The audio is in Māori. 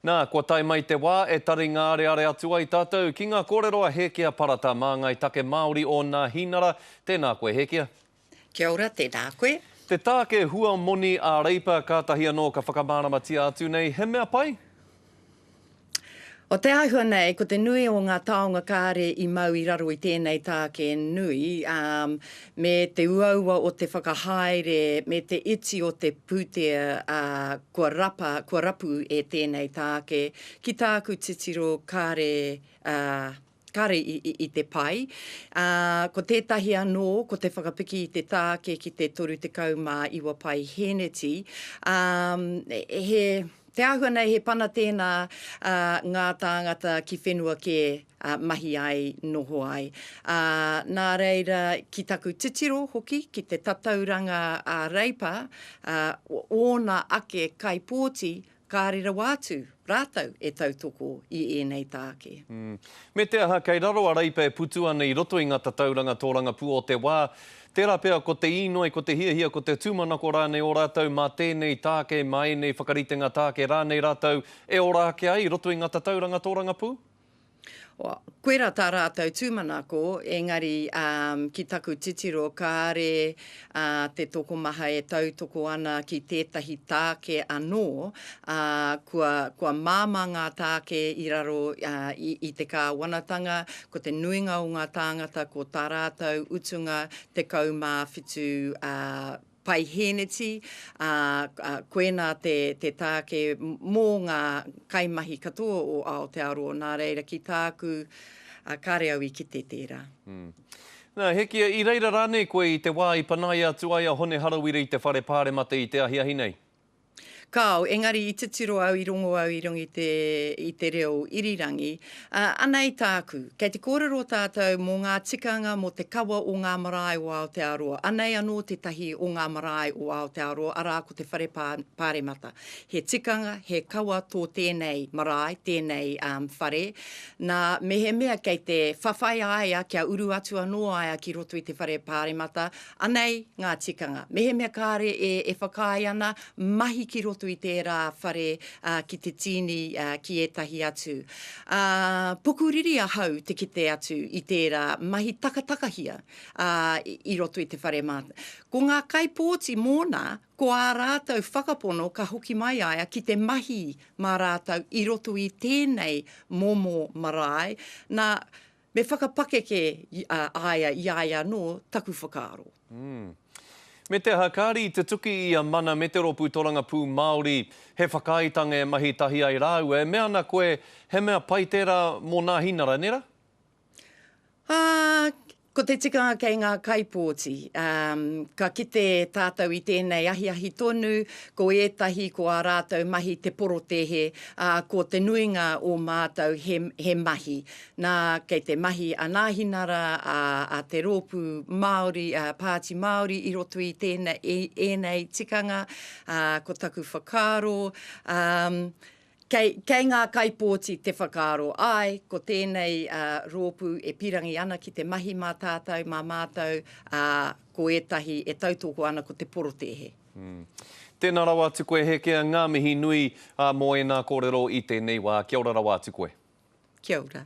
Nā, kua tai mai te wā e tari ngāre are atu ai tātou ki ngā kōreroa Hekia parata mā ngai take Māori o ngā hinara. Tēnā koe Hekia. Kia ora, tēnā koe. Te tāke hua moni a reipa kātahi anō ka whakamāramatia atu nei, he mea pai? O te ahua nei, ko te nui o ngā taonga kāre I mau I raro I tēnei tāke nui, me te uaua o te whakahaere, me te iti o te pūtea kua rapu e tēnei tāke, ki tāku titiro kāre I te pai. Ko tētahi anō, ko te whakapiki I te tāke ki te toru te kaumā iwa pai heneti, Te ahua nei he pana tēnā ngā tāngata ki whenua ke mahi ai, noho ai. Nā reira, ki taku titiro hoki, ki te tatauranga reipa, ōna ake kai pōti, kārera wātu, rātau e tautoko I ēnei tāke. Me te aha, kei raro a reipa e putu ana I roto I ngā tatauranga tōranga pū o te wā, tērā pēr ko te inoi, ko te hiahia, ko te tūmanako rānei o rātou, mā tēnei tāke, mā ēnei whakaritenga tāke rānei rātou, e ora ake ai, roto I ngā tatauranga tōranga pū? Koe rā tā rātou tūmanako, engari ki taku titiro kāre te toko maha e tautoko ana ki tētahi tāke anō, kua māma ngā tāke I raro I te kāwanatanga, ko te nuinga o ngā tāngata, ko tā rātou utunga te kaumāwhitu pai heneti, koena te tāke mō ngā kaimahi katoa o Aotearoa, nā reira ki tāku kāre au I ki te tērā. Nā, Hekia, I reira rānei koe I te wā I panaia atu ai a hone harawiri I te whare pāre mate I te ahiahi nei? Kāo, engari I titiro au I rongo au I rongi I te reo irirangi, anei tāku, kei te kōrero tātou mō ngā tikanga mō te kawa o ngā marae o Aotearoa, anei anō te tahi o ngā marae o Aotearoa, arā ko te whare pāremata. He tikanga, he kawa tō tēnei marae, tēnei whare, nā mehe mea kei te whawhai aia kia uru atu anō aia ki roto I te whare pāremata, anei ngā tikanga. Mehe mea kāre e whakai ana, mahi ki roto I tērā whare ki te tini ki etahi atu. Pukuriri a hau te kite atu I tērā mahi takatakahia I roto I te whare mata. Ko ngā kaipōti mōna, ko ā rātou whakapono ka hoki mai aia ki te mahi mā rātou I roto I tēnei momo marae, nā me whakapakeke aia I aia no taku whakaaro. Me te hakari te tuki I a mana meteropu toranga pū Māori, he whakaitanga e mahi tahi ai rāu, e mea ana koe he mea pai tērā mō nā hinara, nera? Ko te tikanga kei ngā kaipōti, ka kite tātou I tēnei ahiahi tonu, ko ētahi ko ā rātou mahi te porotehe, ko te nuinga o mātou he mahi. Nā kei te mahi a nāhinara, a te rōpū Māori, Pāti Māori I roto I tēnei tikanga, ko taku whakaaro, Kei ngā kaipōti te whakaaro ai, ko tēnei rōpū e pirangi ana ki te mahi mā tātou, mā mātou, ko ētahi e tautoko ana ko te porotehe. Tēnā rawa atu koe Hekia, ngā mihi nui mō e nā kōrero I tēnei wā. Kia ora rawa atu koe. Kia ora.